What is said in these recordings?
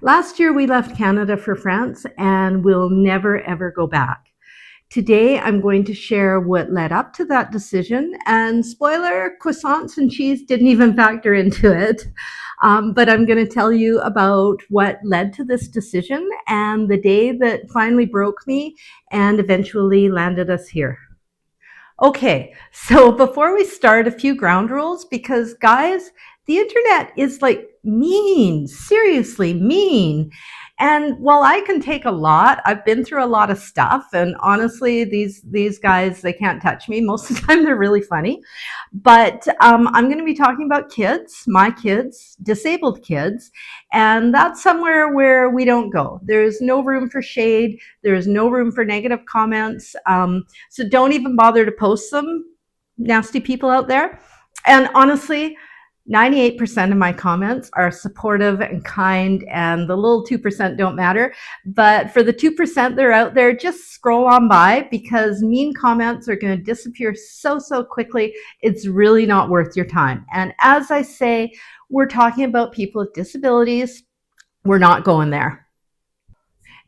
Last year, we left Canada for France and we'll never ever go back. Today, I'm going to share what led up to that decision. And spoiler, croissants and cheese didn't even factor into it. But I'm going to tell you about what led to this decision and the day that finally broke me and eventually landed us here. Okay, so before we start, a few ground rules because, guys, the internet is like mean, seriously mean. And while I can take a lot, I've been through a lot of stuff, and honestly, these guys, they can't touch me. Most of the time, they're really funny. But I'm going to be talking about kids, my kids, disabled kids, and that's somewhere where we don't go. There's no room for shade. There's no room for negative comments. So don't even bother to post them, nasty people out there. And honestly, 98% of my comments are supportive and kind, and the little 2% don't matter. But for the 2% that are out there, just scroll on by because mean comments are going to disappear so quickly. It's really not worth your time. And as I say, we're talking about people with disabilities. We're not going there.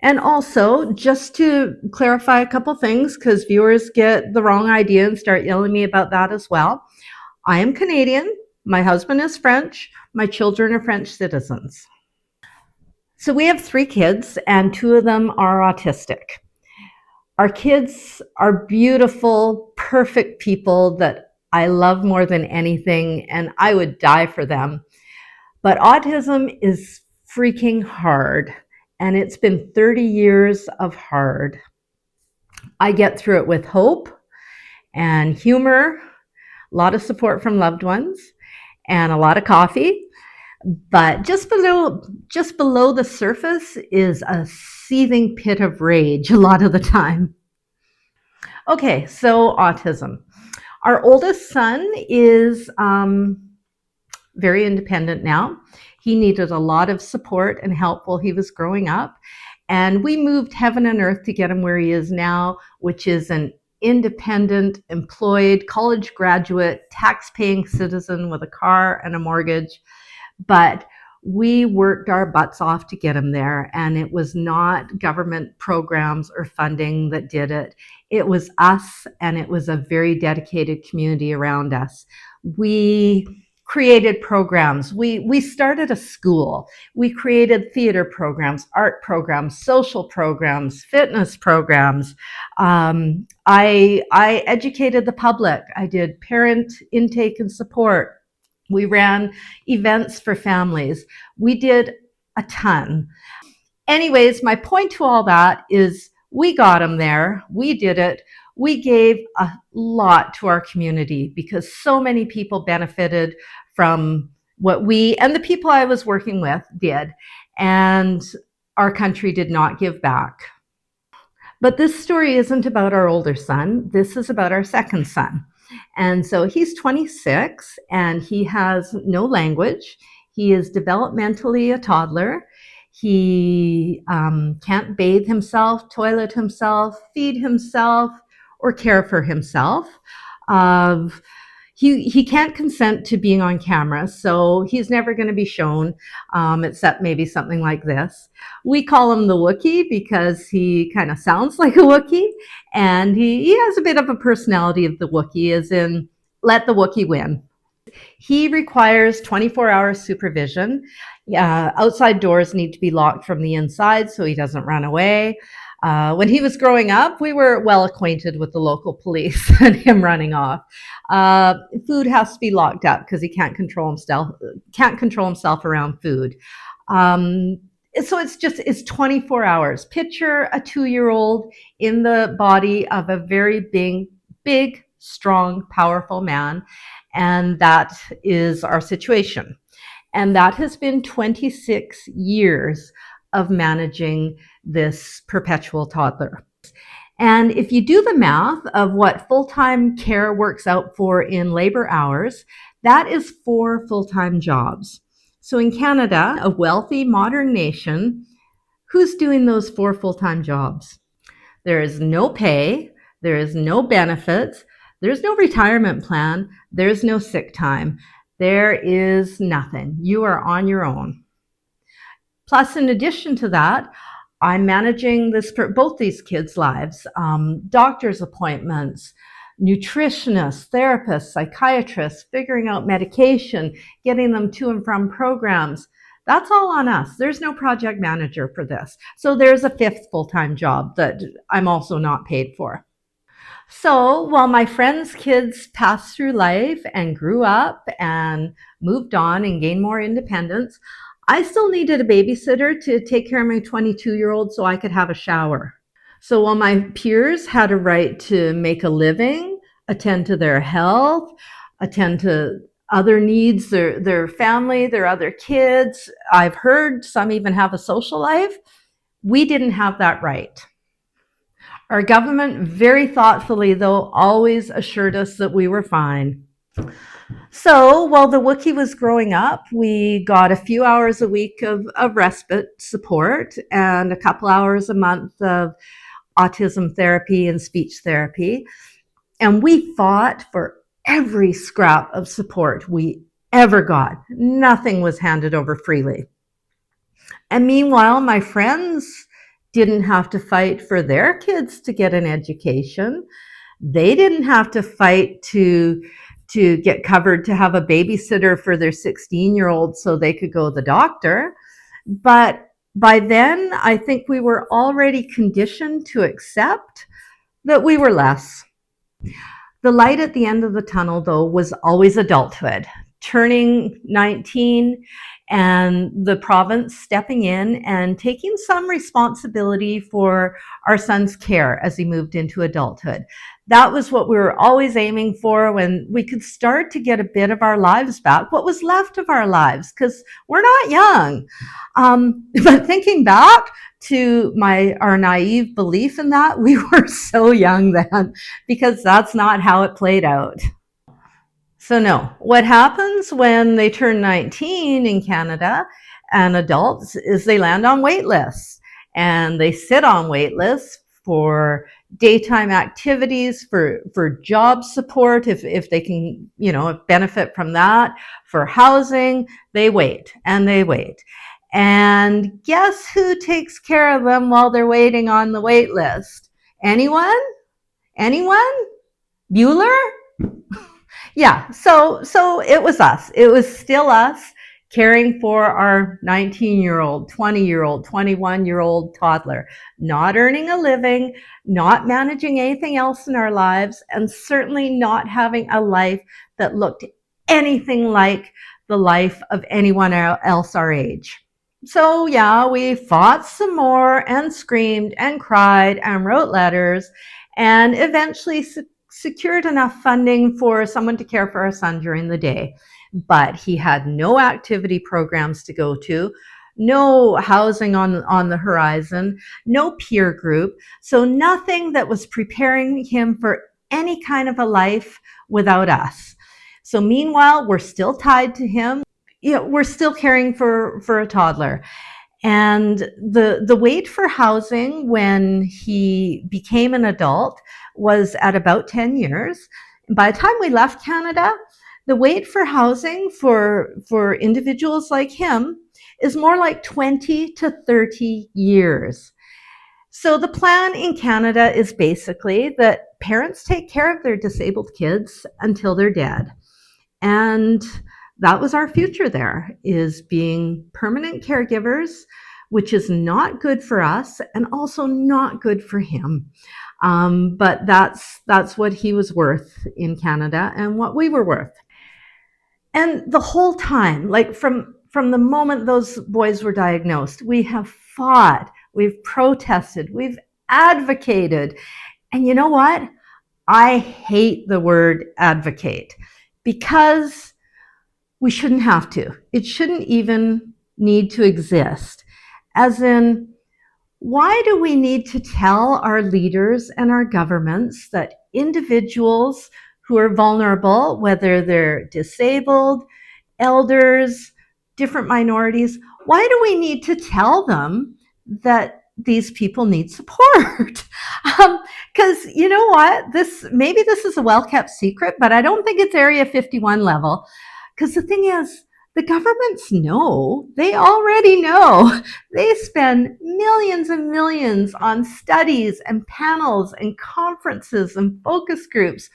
And also, just to clarify a couple things, because viewers get the wrong idea and start yelling at me about that as well. I am Canadian. My husband is French. My children are French citizens. So we have 3 kids, and 2 of them are autistic. Our kids are beautiful, perfect people that I love more than anything, and I would die for them. But autism is freaking hard, and it's been 30 years of hard. I get through it with hope and humor, a lot of support from loved ones, and a lot of coffee. But just below the surface is a seething pit of rage a lot of the time. Okay, so autism. Our oldest son is very independent now. He needed a lot of support and help while he was growing up. And we moved heaven and earth to get him where he is now, which is an independent, employed, college graduate, tax-paying citizen with a car and a mortgage. But we worked our butts off to get him there, and it was not government programs or funding that did it. It was us, and it was a very dedicated community around us. We created programs. We started a school. We created theater programs, art programs, social programs, fitness programs. I educated the public. I did parent intake and support. We ran events for families. We did a ton. Anyways, my point to all that is we got them there. We did it. We gave a lot to our community because so many people benefited from what we and the people I was working with did. And our country did not give back. But this story isn't about our older son. This is about our second son. And so he's 26 and he has no language. He is developmentally a toddler. He can't bathe himself, toilet himself, feed himself, or care for himself. He can't consent to being on camera, so he's never going to be shown, except maybe something like this. We call him the Wookiee because he kind of sounds like a Wookiee, and he has a bit of a personality of the Wookiee, as in, let the Wookiee win. He requires 24-hour supervision. Outside doors need to be locked from the inside so he doesn't run away. When he was growing up, we were well acquainted with the local police and him running off. Food has to be locked up because he can't control himself around food. So it's 24 hours. Picture a 2-year-old in the body of a very big, strong, powerful man. And that is our situation. And that has been 26 years of managing this perpetual toddler. And if you do the math of what full-time care works out for in labor hours, that is 4 full-time jobs. So in Canada, a wealthy, modern nation, who's doing those 4 full-time jobs? There is no pay, there is no benefits, there's no retirement plan, there's no sick time, there is nothing. You are on your own. Plus, in addition to that, I'm managing both these kids' lives, doctor's appointments, nutritionists, therapists, psychiatrists, figuring out medication, getting them to and from programs. That's all on us. There's no project manager for this. So there's a fifth full-time job that I'm also not paid for. So while my friends' kids passed through life and grew up and moved on and gained more independence, I still needed a babysitter to take care of my 22-year-old so I could have a shower. So while my peers had a right to make a living, attend to their health, attend to other needs, their family, their other kids, I've heard some even have a social life, we didn't have that right. Our government, very thoughtfully though, always assured us that we were fine. So while the Wookiee was growing up, we got a few hours a week of respite support and a couple hours a month of autism therapy and speech therapy. And we fought for every scrap of support we ever got. Nothing was handed over freely. And meanwhile, my friends didn't have to fight for their kids to get an education. They didn't have to fight to get covered to have a babysitter for their 16-year-old so they could go to the doctor. But by then, I think we were already conditioned to accept that we were less. The light at the end of the tunnel, though, was always adulthood. Turning 19 and the province stepping in and taking some responsibility for our son's care as he moved into adulthood. That was what we were always aiming for, when we could start to get a bit of our lives back, what was left of our lives, because we're not young. But thinking back to our naive belief in that, we were so young then, because that's not how it played out. So no, what happens when they turn 19 in Canada and adults is they land on wait lists, and they sit on wait lists for daytime activities, for job support, if they can, benefit from that, for housing. They wait and they wait. And guess who takes care of them while they're waiting on the wait list? Anyone? Anyone? Bueller? Yeah, so it was us. It was still us caring for our 19-year-old, 20-year-old, 21-year-old toddler, not earning a living, not managing anything else in our lives, and certainly not having a life that looked anything like the life of anyone else our age. So yeah, we fought some more and screamed and cried and wrote letters and eventually secured enough funding for someone to care for our son during the day. But he had no activity programs to go to, no housing on the horizon, no peer group, so nothing that was preparing him for any kind of a life without us. So meanwhile, we're still tied to him. We're still caring for a toddler. And the wait for housing when he became an adult was at about 10 years. By the time we left Canada, the wait for housing for individuals like him is more like 20 to 30 years. So the plan in Canada is basically that parents take care of their disabled kids until they're dead. And that was our future there, is being permanent caregivers, which is not good for us and also not good for him. But that's what he was worth in Canada and what we were worth. And the whole time, like from the moment those boys were diagnosed, we have fought, we've protested, we've advocated. And you know what? I hate the word advocate, because we shouldn't have to. It shouldn't even need to exist. As in, why do we need to tell our leaders and our governments that individuals who are vulnerable, whether they're disabled, elders, different minorities, why do we need to tell them that these people need support? Because you know what? Maybe this is a well-kept secret, but I don't think it's Area 51 level. Because the thing is, The governments know, they already know. They spend millions and millions on studies and panels and conferences and focus groups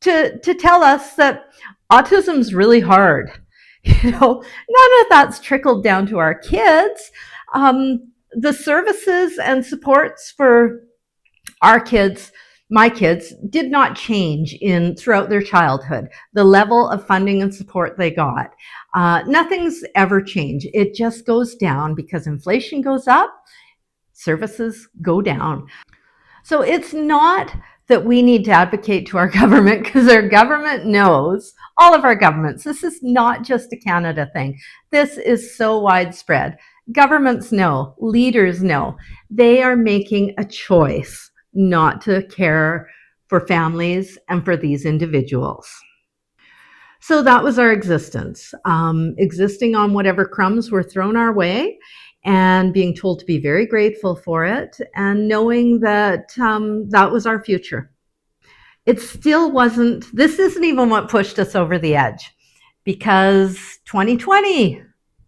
to tell us that autism's really hard. None of that's trickled down to our kids. The services and supports for our kids, my kids, did not change throughout their childhood. The level of funding and support they got, nothing's ever changed. It just goes down because inflation goes up, services go down. So it's not that we need to advocate to our government, because our government knows, all of our governments, this is not just a Canada thing. This is so widespread. Governments know, leaders know, they are making a choice not to care for families and for these individuals. So that was our existence, existing on whatever crumbs were thrown our way, and being told to be very grateful for it, and knowing that that was our future. It still wasn't, this isn't even what pushed us over the edge, because 2020,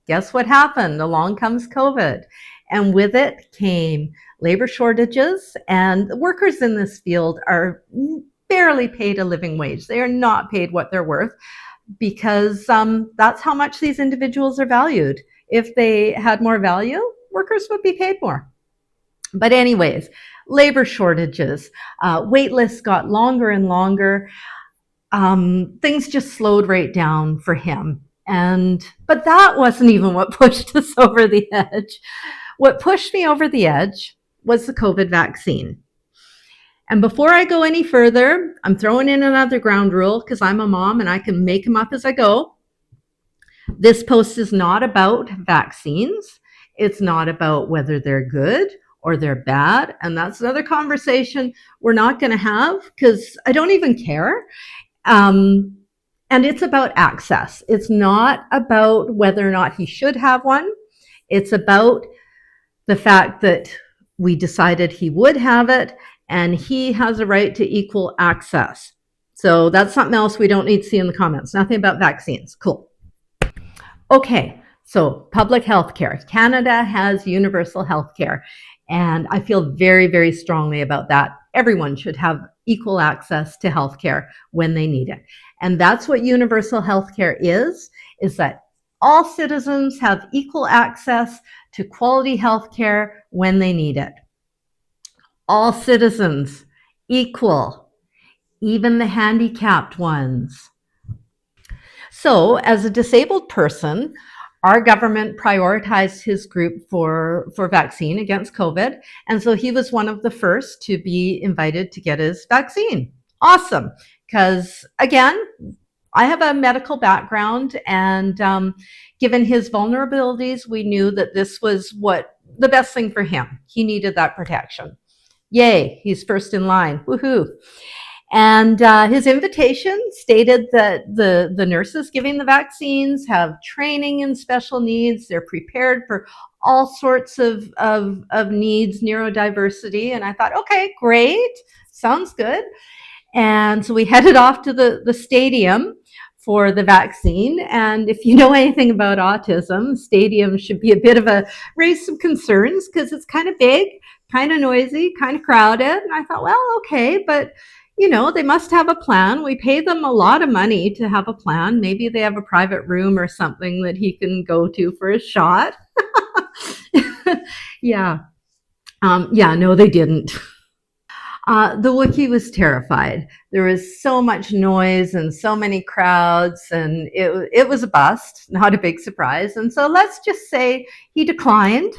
guess what happened? Along comes COVID. And with it came labor shortages, and the workers in this field are barely paid a living wage. They are not paid what they're worth, because that's how much these individuals are valued. If they had more value, workers would be paid more. But anyways, labor shortages, wait lists got longer and longer. Things just slowed right down for him. But that wasn't even what pushed us over the edge. What pushed me over the edge was the COVID vaccine. And before I go any further, I'm throwing in another ground rule, because I'm a mom and I can make them up as I go. This post is not about vaccines. It's not about whether they're good or they're bad. And that's another conversation we're not going to have, because I don't even care. And it's about access. It's not about whether or not he should have one. It's about the fact that we decided he would have it, and he has a right to equal access. So that's something else we don't need to see in the comments. Nothing about vaccines. Cool. Okay, so public health care. Canada has universal health care, and I feel very, very strongly about that. Everyone should have equal access to health care when they need it. And that's what universal health care is that all citizens have equal access to quality health care when they need it. All citizens, equal, even the handicapped ones. So as a disabled person, our government prioritized his group for vaccine against COVID. And so he was one of the first to be invited to get his vaccine. Awesome. Because again, I have a medical background, and given his vulnerabilities, we knew that this was the best thing for him. He needed that protection. Yay, he's first in line. Woohoo. And his invitation stated that the nurses giving the vaccines have training in special needs. They're prepared for all sorts of needs, neurodiversity. And I thought, okay, great, sounds good. And so we headed off to the stadium for the vaccine. And if you know anything about autism, stadiums should be a bit of raise some concerns, because it's kind of big, kind of noisy, kind of crowded. And I thought, well, okay, but they must have a plan. We pay them a lot of money to have a plan. Maybe they have a private room or something that he can go to for a shot. Yeah. No, they didn't. The Wookiee was terrified. There was so much noise and so many crowds, and it was a bust, not a big surprise. And so let's just say he declined.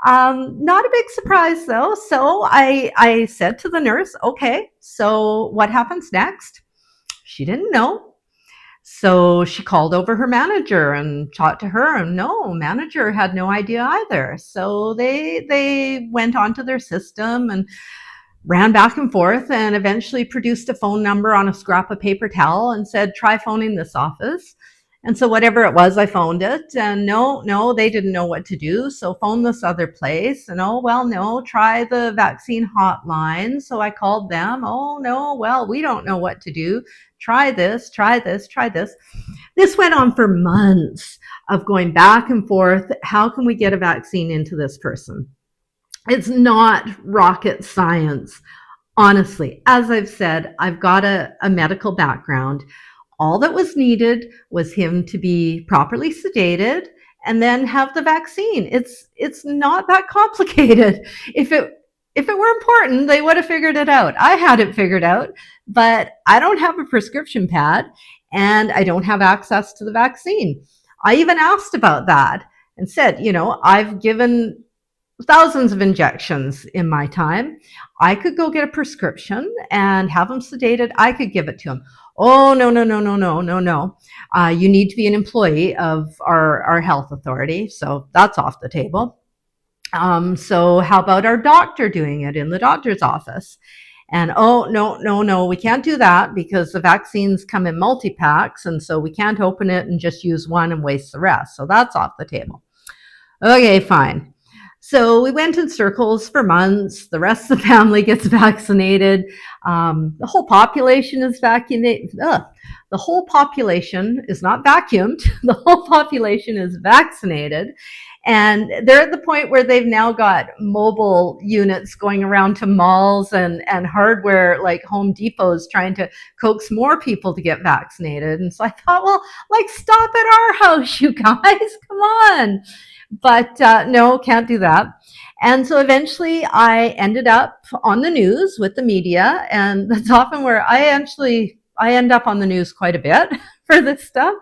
Not a big surprise though. So I said to the nurse, okay, so what happens next? She didn't know. So she called over her manager and talked to her, and no, manager had no idea either. So they went onto their system and ran back and forth, and eventually produced a phone number on a scrap of paper towel and said, try phoning this office. And so whatever it was, I phoned it, and no, they didn't know what to do. So phone this other place, and no, try the vaccine hotline. So I called them. Oh no, well, we don't know what to do. Try this, try this, try this. This went on for months. of going back and forth. How can we get a vaccine into this person? It's not rocket science. Honestly, as I've said, I've got a medical background. All that was needed was him to be properly sedated and then have the vaccine. It's not that complicated. If it were important, they would have figured it out. I had it figured out, but I don't have a prescription pad and I don't have access to the vaccine. I even asked about that and said, I've given thousands of injections in my time. I could go get a prescription and have him sedated. I could give it to him. Oh, no, no, no, no, no, no, no. You need to be an employee of our health authority. So that's off the table. So how about our doctor doing it in the doctor's office? And oh, no, no, no, we can't do that because the vaccines come in multi-packs. And so we can't open it and just use one and waste the rest. So that's off the table. Okay, fine. So we went in circles for months. The rest of the family gets vaccinated. The whole population is vaccinated. The whole population is not vacuumed. The whole population is vaccinated. And they're at the point where they've now got mobile units going around to malls and hardware like Home Depot's trying to coax more people to get vaccinated. And so I thought, well, stop at our house, you guys. Come on. But no, can't do that. And so eventually I ended up on the news with the media. And that's often where I end up on the news quite a bit for this stuff.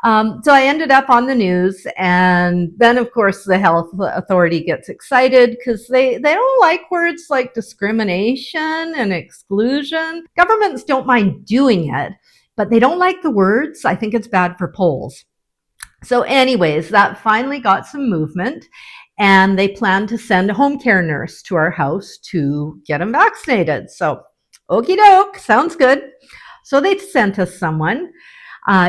So I ended up on the news, and then of course the health authority gets excited because they don't like words like discrimination and exclusion. Governments don't mind doing it, but they don't like the words. I think it's bad for polls. So anyways, that finally got some movement, and they plan to send a home care nurse to our house to get him vaccinated. So okie doke, sounds good. So they sent us someone.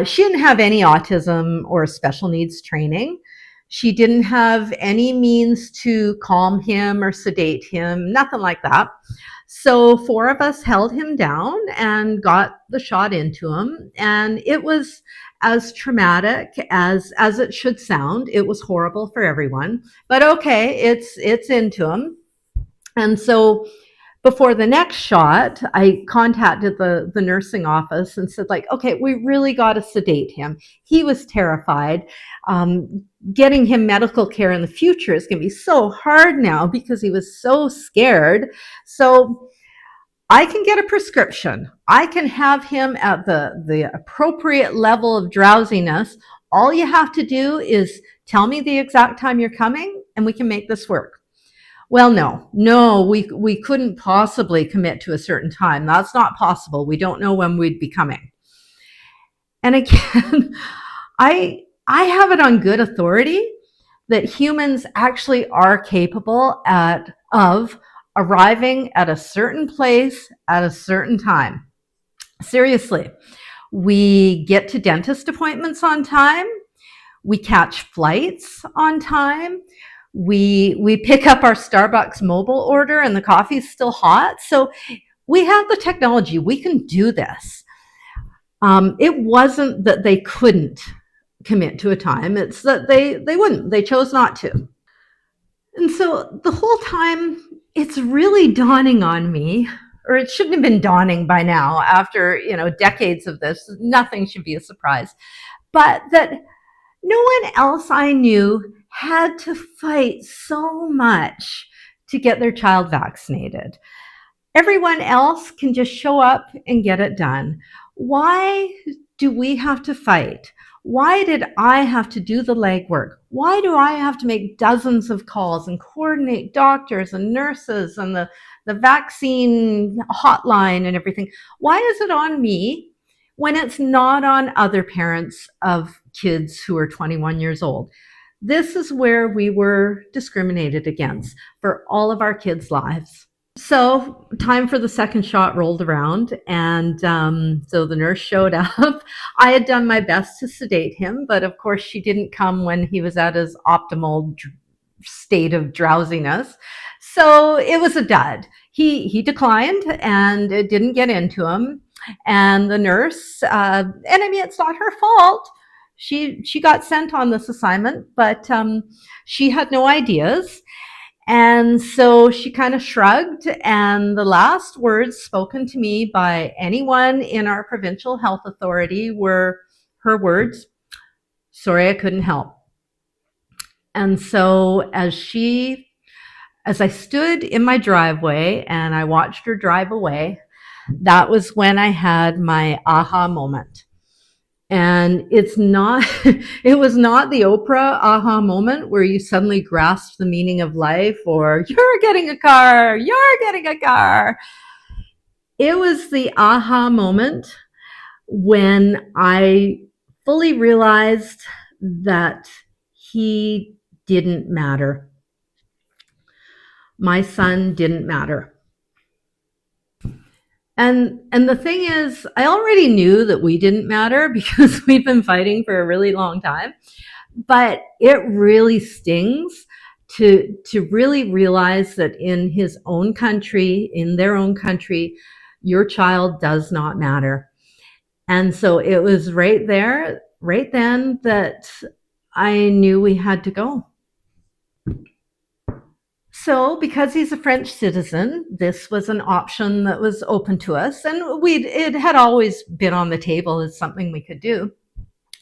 She didn't have any autism or special needs training. She didn't have any means to calm him or sedate him, nothing like that. So 4 of us held him down and got the shot into him. And it was as traumatic as it should sound. It was horrible for everyone. But okay, it's into him. And so before the next shot, I contacted the nursing office and said, okay, we really got to sedate him. He was terrified. Getting him medical care in the future is going to be so hard now because he was so scared. So I can get a prescription. I can have him at the appropriate level of drowsiness. All you have to do is tell me the exact time you're coming and we can make this work. Well, no, we couldn't possibly commit to a certain time. That's not possible. We don't know when we'd be coming. And again, I have it on good authority that humans actually are capable of arriving at a certain place at a certain time. Seriously, we get to dentist appointments on time. We catch flights on time. We pick up our Starbucks mobile order and the coffee's still hot. So we have the technology. We can do this. It wasn't that they couldn't commit to a time. It's that they wouldn't. They chose not to. And so the whole time, it's really dawning on me, or it shouldn't have been dawning by now after, decades of this. Nothing should be a surprise. But that no one else I knew had to fight so much to get their child vaccinated. Everyone else can just show up and get it done. Why do we have to fight? Why did I have to do the legwork? Why do I have to make dozens of calls and coordinate doctors and nurses and the vaccine hotline and everything? Why is it on me when it's not on other parents of kids who are 21 years old? This is where we were discriminated against for all of our kids' lives. So time for the second shot rolled around, and so the nurse showed up. I had done my best to sedate him, but of course she didn't come when he was at his optimal state of drowsiness. So it was a dud. He declined, and it didn't get into him. And the nurse, and I mean, it's not her fault. She got sent on this assignment, but she had no ideas. And so she kind of shrugged, and the last words spoken to me by anyone in our provincial health authority were her words, "Sorry, I couldn't help." And so as I stood in my driveway and I watched her drive away, that was when I had my aha moment. And it was not the Oprah aha moment where you suddenly grasp the meaning of life or you're getting a car, you're getting a car. It was the aha moment when I fully realized that he didn't matter. My son didn't matter. And the thing is, I already knew that we didn't matter because we've been fighting for a really long time. But it really stings to really realize that in his own country, in their own country, your child does not matter. And so it was right there, right then, that I knew we had to go. So, because he's a French citizen, this was an option that was open to us, and it had always been on the table as something we could do.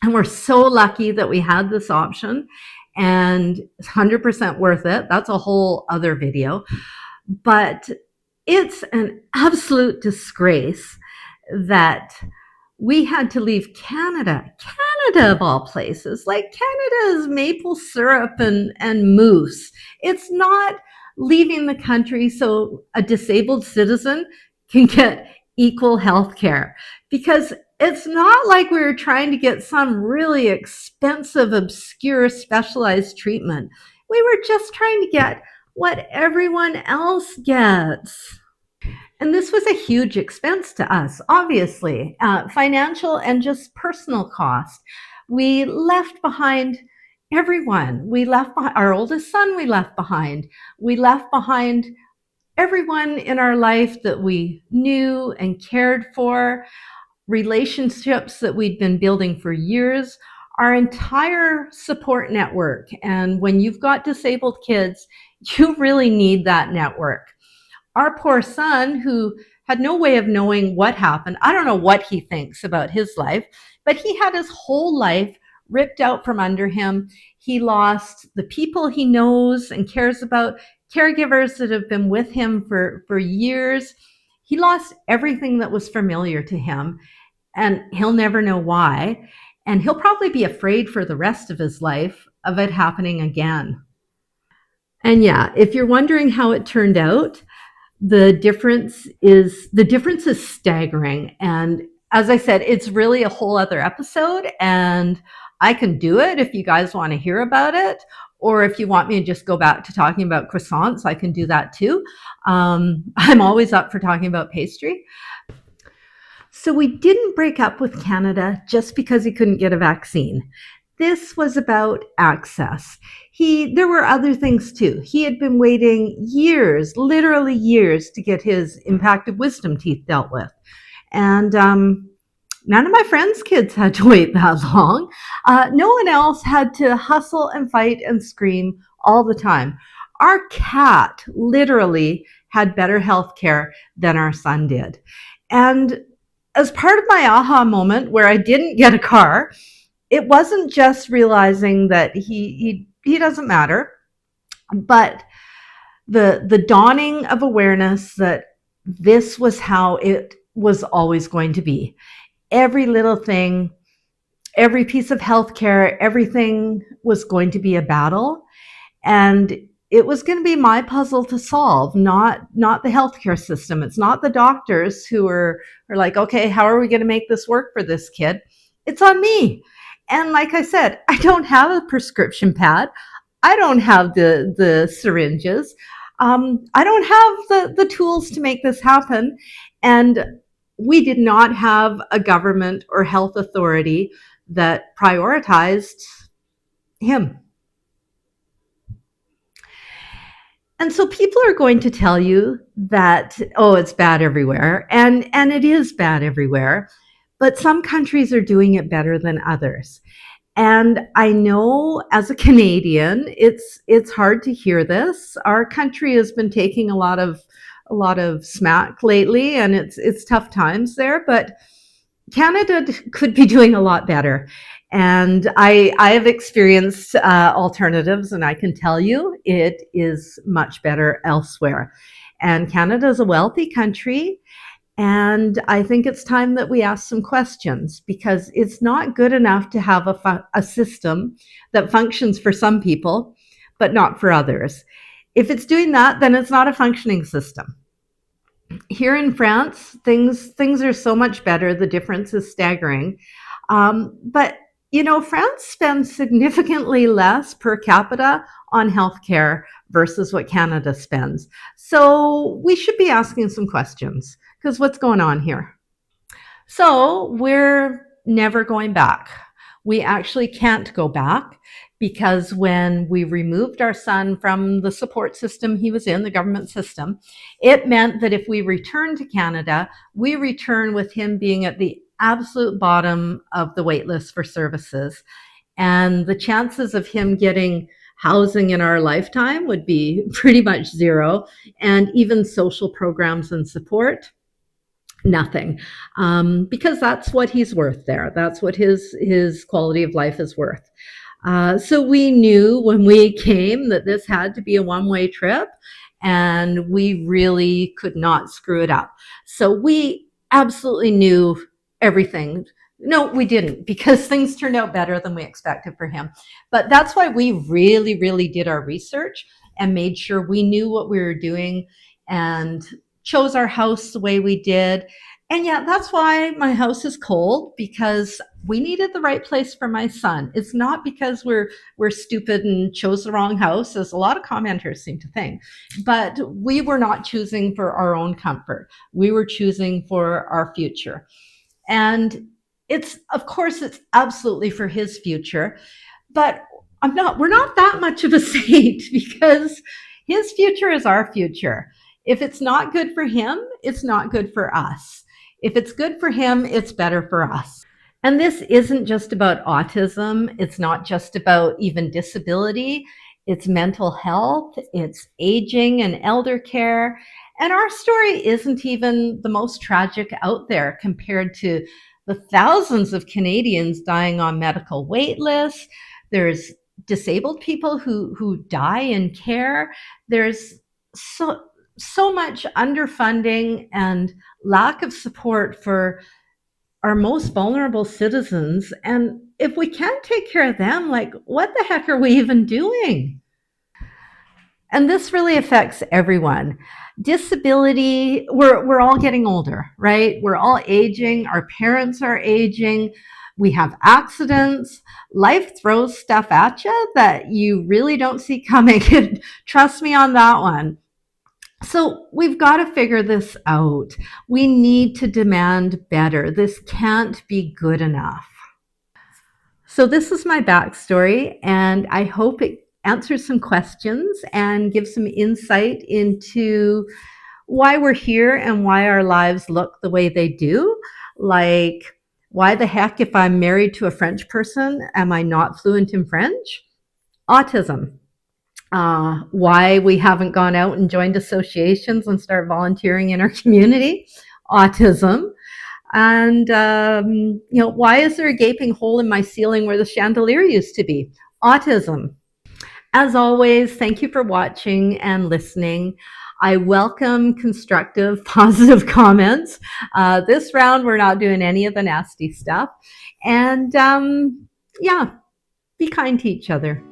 And we're so lucky that we had this option, and it's 100% worth it. That's a whole other video. But it's an absolute disgrace that we had to leave Canada of all places. Like, Canada is maple syrup and mousse. It's not leaving the country so a disabled citizen can get equal health care, because it's not like we were trying to get some really expensive, obscure, specialized treatment. We were just trying to get what everyone else gets. And this was a huge expense to us, obviously, financial and just personal cost. We left behind everyone. We left behind our oldest son, we left behind. We left behind everyone in our life that we knew and cared for, relationships that we'd been building for years, our entire support network. And when you've got disabled kids, you really need that network. Our poor son, who had no way of knowing what happened, I don't know what he thinks about his life, but he had his whole life ripped out from under him. He lost the people he knows and cares about, caregivers that have been with him for years. He lost everything that was familiar to him, and he'll never know why. And he'll probably be afraid for the rest of his life of it happening again. And yeah, if you're wondering how it turned out, the difference is staggering. And as I said, it's really a whole other episode, and I can do it if you guys want to hear about it, or if you want me to just go back to talking about croissants, I can do that too. I'm always up for talking about pastry. So we didn't break up with Canada just because he couldn't get a vaccine. This was about access. There were other things too. He had been waiting years, literally years, to get his impacted wisdom teeth dealt with. And none of my friends' kids had to wait that long. No one else had to hustle and fight and scream all the time. Our cat literally had better health care than our son did. And as part of my aha moment where I didn't get a car, it wasn't just realizing that he doesn't matter, but the dawning of awareness that this was how it was always going to be. Every little thing, every piece of healthcare, everything was going to be a battle, and it was going to be my puzzle to solve, not the healthcare system. It's not the doctors who are like, okay, how are we going to make this work for this kid? It's on me. And like I said, I don't have a prescription pad. I don't have the syringes. I don't have the tools to make this happen. And we did not have a government or health authority that prioritized him. And so people are going to tell you that, oh, it's bad everywhere. And it is bad everywhere. But some countries are doing it better than others. And I know as a Canadian, it's hard to hear this. Our country has been taking a lot of smack lately, and it's tough times there, but Canada could be doing a lot better. And I have experienced alternatives, and I can tell you it is much better elsewhere. And Canada is a wealthy country. And I think it's time that we ask some questions, because it's not good enough to have a system that functions for some people, but not for others. If it's doing that, then it's not a functioning system. Here in France, things are so much better. The difference is staggering. But France spends significantly less per capita on healthcare versus what Canada spends. So we should be asking some questions, because what's going on here? So we're never going back. We actually can't go back, because when we removed our son from the support system he was in, the government system, it meant that if we return to Canada, we return with him being at the absolute bottom of the wait list for services. And the chances of him getting housing in our lifetime would be pretty much zero. And even social programs and support, nothing, because that's what he's worth there. That's what his quality of life is worth. So we knew when we came that this had to be a one-way trip, and we really could not screw it up. So we absolutely knew everything. No, we didn't, because things turned out better than we expected for him. But that's why we really, really did our research and made sure we knew what we were doing, and chose our house the way we did. And yeah, that's why my house is cold, because we needed the right place for my son. It's not because we're stupid and chose the wrong house, as a lot of commenters seem to think. But we were not choosing for our own comfort. We were choosing for our future. And of course, it's absolutely for his future. But we're not that much of a saint, because his future is our future. If it's not good for him, it's not good for us. If it's good for him, it's better for us. And this isn't just about autism. It's not just about even disability. It's mental health, it's aging and elder care. And our story isn't even the most tragic out there compared to the thousands of Canadians dying on medical wait lists. There's disabled people who die in care. There's so much underfunding and lack of support for our most vulnerable citizens. And if we can't take care of them, like, what the heck are we even doing? And this really affects everyone. Disability, we're all getting older, right? We're all aging. Our parents are aging. We have accidents. Life throws stuff at you that you really don't see coming. Trust me on that one. So we've got to figure this out. We need to demand better. This can't be good enough. So this is my backstory, and I hope it answers some questions and gives some insight into why we're here and why our lives look the way they do. Like, why the heck, if I'm married to a French person, am I not fluent in French? Autism. Why we haven't gone out and joined associations and start volunteering in our community? Autism. And why is there a gaping hole in my ceiling where the chandelier used to be? Autism. As always, thank you for watching and listening. I welcome constructive, positive comments. This round, we're not doing any of the nasty stuff. And be kind to each other.